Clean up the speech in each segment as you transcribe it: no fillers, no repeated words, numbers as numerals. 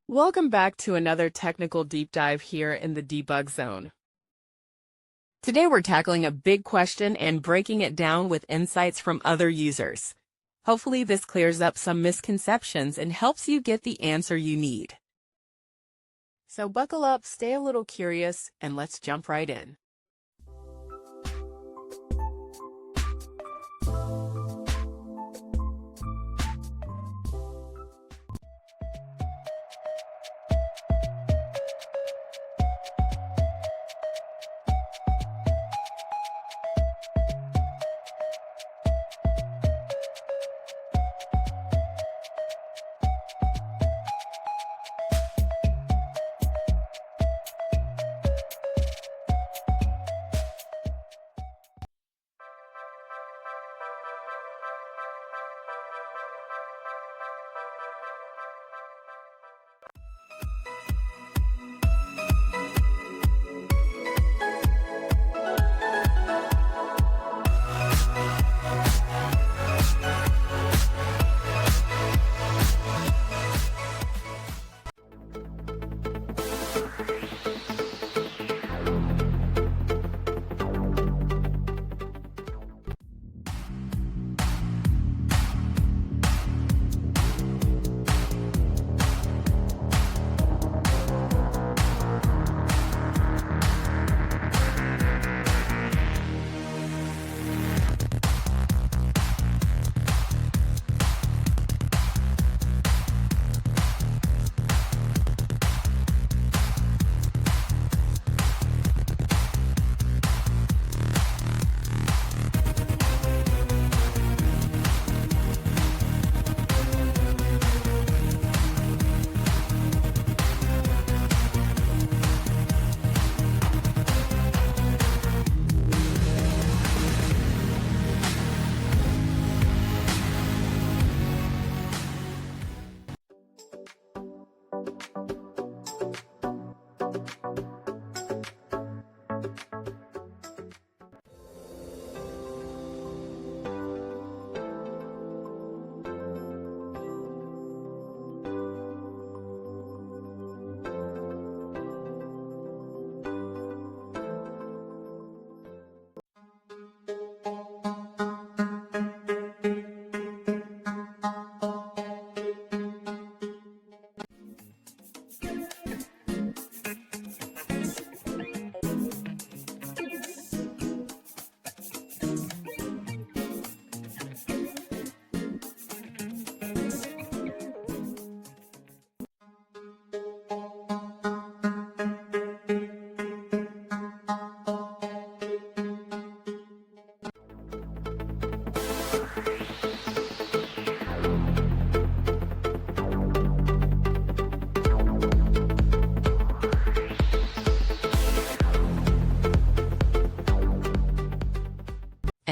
Welcome back to another technical deep dive here in the debug zone. Today we're tackling a big question and breaking it down with insights from other users. Hopefully this clears up some misconceptions and helps you get the answer you need. So buckle up, stay a little curious, and let's jump right in.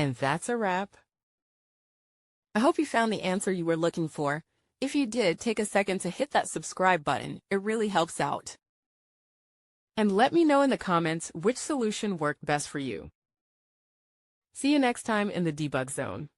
And that's a wrap. I hope you found the answer you were looking for. If you did, take a second to hit that subscribe button. It really helps out. And let me know in the comments which solution worked best for you. See you next time in the debug zone.